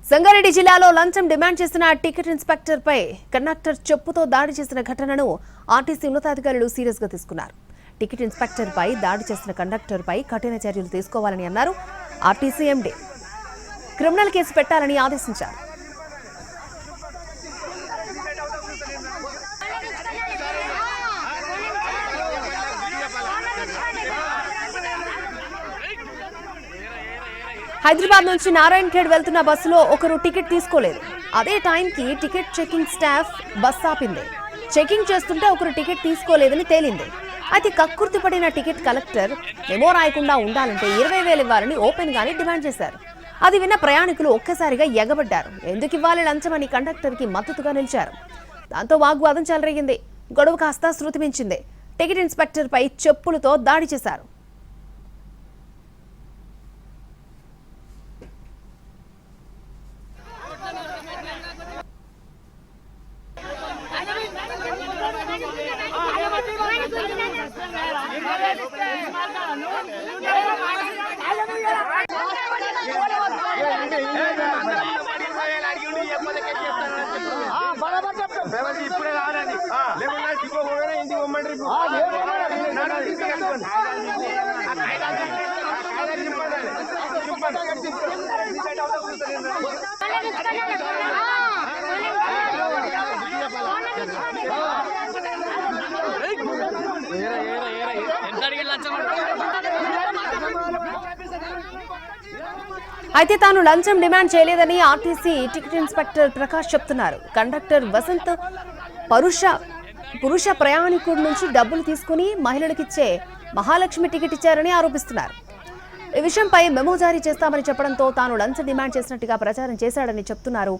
సంగారెడ్డి జిల్లాలో లంచం డిమాండ్ చేసిన టికెట్ ఇన్స్పెక్టర్ పై కండక్టర్ చెప్పుతో దాడి చేసిన ఘటనను ఆర్టీసీ ఉన్నతాధికారులు సీరియస్ గా తీసుకున్నారు. టికెట్ ఇన్స్పెక్టర్ పై దాడి చేసిన కండక్టర్ పై కఠిన చర్యలు తీసుకోవాలని అన్నారు. ఆర్టీసీ ఎండీ క్రిమినల్ కేసు పెట్టాలని ఆదేశించారు. హైదరాబాద్ నుంచి నారాయణఖేడ్ వెళ్తున్న బస్సులో ఒకరు టికెట్ తీసుకోలేదు. అదే టైంకి టికెట్ చెకింగ్ స్టాఫ్ బస్ ఆపింది. చెకింగ్ చేస్తుంటే ఒకరు టికెట్ తీసుకోలేదని తేలింది. అయితే కక్కుర్తి పడిన టికెట్ కలెక్టర్ మెమో రాయకుండా ఉండాలంటే 20,000 ఇవ్వాలని ఓపెన్ గానే డిమాండ్ చేశారు. అది విన్న ప్రయాణికులు ఒక్కసారిగా ఎగబడ్డారు. ఎందుకు ఇవ్వాలి లంచమని కండక్టర్ కి మద్దతుగా నిలిచారు. దాంతో వాగ్వాదం చెలరేగింది. గొడవ కాస్త శృతి మించింది. టికెట్ ఇన్స్పెక్టర్ పై చెప్పులతో దాడి చేశారు. ఇప్పుడే రాదండి అయితే తాను లంచం డిమాండ్ చేయలేదని ఆర్టీసీ టికెట్ ఇన్స్పెక్టర్ ప్రకాష్ చెప్తున్నారు. కండక్టర్ వసంత్ పురుష ప్రయాణికుడి నుంచి డబ్బులు తీసుకుని మహిళలకిచ్చే మహాలక్ష్మి టికెట్ ఇచ్చారని ఆరోపిస్తున్నారు. ఈ విషయంపై మెమో జారీ చేస్తామని చెప్పడంతో తాను లంచం డిమాండ్ చేసినట్టుగా ప్రచారం చేశాడని చెప్తున్నారు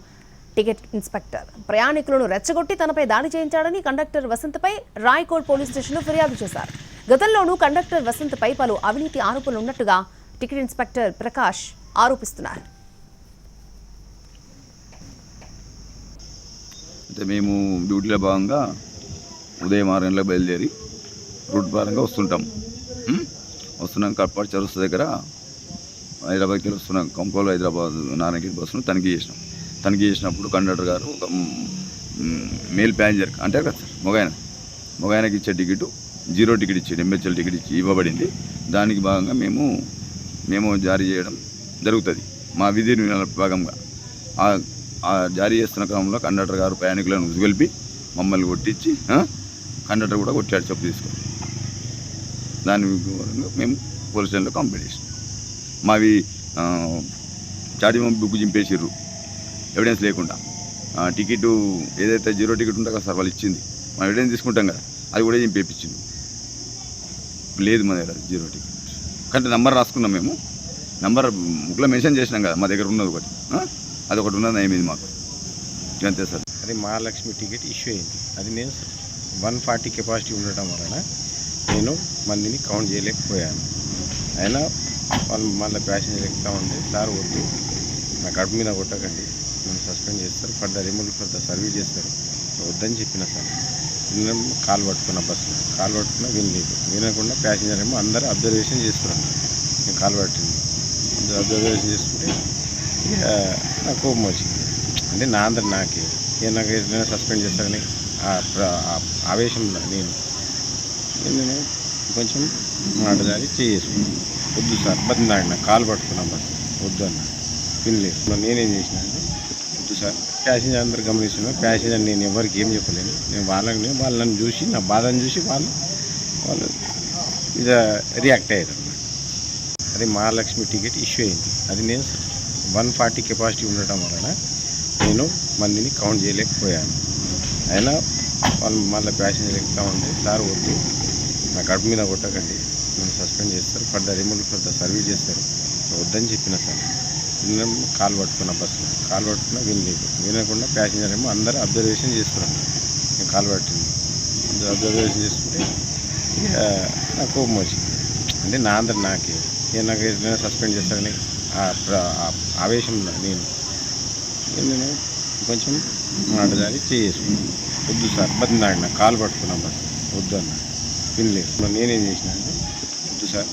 టికెట్ ఇన్స్పెక్టర్. ప్రయాణికులను రెచ్చగొట్టి తనపై దాడి చేయించాడని కండక్టర్ వసంత్పై రాయ్కోట్ పోలీస్ స్టేషన్లో ఫిర్యాదు చేశారు. గతంలోనూ కండక్టర్ వసంత్పై పలు అవినీతి ఆరోపణలు ఉన్నట్టుగా టికెట్ ఇన్స్పెక్టర్ ప్రకాష్ ఆరోపిస్తున్నారు. అంటే మేము డ్యూటీలో భాగంగా ఉదయం 6 గంటలకు బయలుదేరి రూట్ పరంగా వస్తున్నాం కట్పాటి చరుస్తు దగ్గర హైదరాబాద్కి వస్తున్నాం. కంకోలు హైదరాబాద్ నారాయణఖేడ్ బస్సును తనిఖీ చేసినప్పుడు కండక్టర్ గారు ఒక మేల్ ప్యాసింజర్ అంటే కదా సార్ మొగాయనకి ఇచ్చే టికెట్ 0 టికెట్ ఇచ్చి ఎంహెచ్ఎల్ టికెట్ ఇచ్చి ఇవ్వబడింది. దానికి భాగంగా మేము జారీ చేయడం జరుగుతుంది. మా విధి భాగంగా ఆ జారీ చేస్తున్న క్రమంలో కండక్టర్ గారు ప్రయాణికులను ఉసుగొల్పి మమ్మల్ని కొట్టించి కండక్టర్ కూడా కొట్టాడు చెప్పు తీసుకొని. దాని మేము పోలీస్ స్టేషన్లో కంప్లైంట్ చేసినాం. మావి చాటి బుక్ చింపేసిర్రు ఎవిడెన్స్ లేకుండా. టికెట్ ఏదైతే 0 టికెట్ ఉంటుందో కదా సార్ వాళ్ళు ఇచ్చింది, మనం ఎవిడెన్స్ తీసుకుంటాం కదా, అది కూడా చింపేపించింది. లేదు మా దగ్గర 0 టికెట్ కంటే నంబర్ రాసుకున్నాం. మేము నంబర్ బుక్లో మెన్షన్ చేసినాం కదా, మా దగ్గర ఉన్నది ఒకటి, అది ఒకటి ఉన్నది ఏమైంది మాకు అంతే సార్. అది మహాలక్ష్మి టికెట్ ఇష్యూ అయింది. అది నేను 140 కెపాసిటీ ఉండటం వలన నేను మందిని కౌంట్ చేయలేకపోయాను. అయినా వాళ్ళు మళ్ళీ ప్యాసింజర్ ఎక్కుతా ఉంటే సార్ వద్దు, నా కడుపు మీద కొట్టకండి, నన్ను సస్పెండ్ చేస్తారు, ఫర్దర్ సర్వీస్ చేస్తారు, వద్దని చెప్పిన సార్. నేను కాలు పట్టుకున్న వినకుండా ప్యాసింజర్ ఏమో అందరూ అబ్జర్వేషన్ చేస్తున్నాను. నేను కాలు పట్టింది అబ్జర్వేషన్ చేసుకుంటే ఇక నాకు కోపం వచ్చింది. అంటే నా అందరు నాకే నాకు ఏదైనా సస్పెండ్ చేస్తారని ఆవేశంలో నేను కొంచెం మాట జారి చేసుకున్నాను. వద్దు సార్ బతిలాడిన కాలు పట్టుకున్నాం బస్ వద్దు అన్న వినలేదు. నేనేం చేసిన అంటే వద్దు సార్, ప్యాసింజర్ అందరు గమనిస్తున్నాను, ప్యాసింజర్ నేను ఎవరికి ఏం చెప్పలేను, నేను వాళ్ళు నన్ను చూసి నా బాధను చూసి వాళ్ళు ఇది రియాక్ట్ అయ్యారు. అది మహాలక్ష్మి టికెట్ ఇష్యూ అయింది. అది నేను 140 కెపాసిటీ ఉండటం వలన నేను మందిని కౌంట్ చేయలేకపోయాను. అయినా వాళ్ళు మళ్ళీ ప్యాసింజర్ ఎక్కుతా ఉంటే సార్ వద్దు, నా కడుపు మీద కొట్టకండి, నన్ను సస్పెండ్ చేస్తారు, ఫర్దర్ సర్వీస్ చేస్తారు, వద్దని చెప్పిన సార్. నేను కాలు పట్టుకున్న వినకుండా ప్యాసింజర్ ఏమో అందరూ అబ్జర్వేషన్ చేస్తున్నాను. నేను కాలు పట్టింది అబ్జర్వేషన్ చేసుకుంటే ఇక నాకు కోపం వచ్చింది. అంటే నా అందరు నాకే నాకు ఏదైనా సస్పెండ్ చేస్తారని ఆవేశంలో నేను కొంచెం మాట జారి చేసుకున్నాను. వద్దు సార్ బతిలాడిన కాలు పట్టుకున్నాం బస్ వద్దు అన్న వినలేదు. నేనేం చేసిన అంటే వద్దు సార్,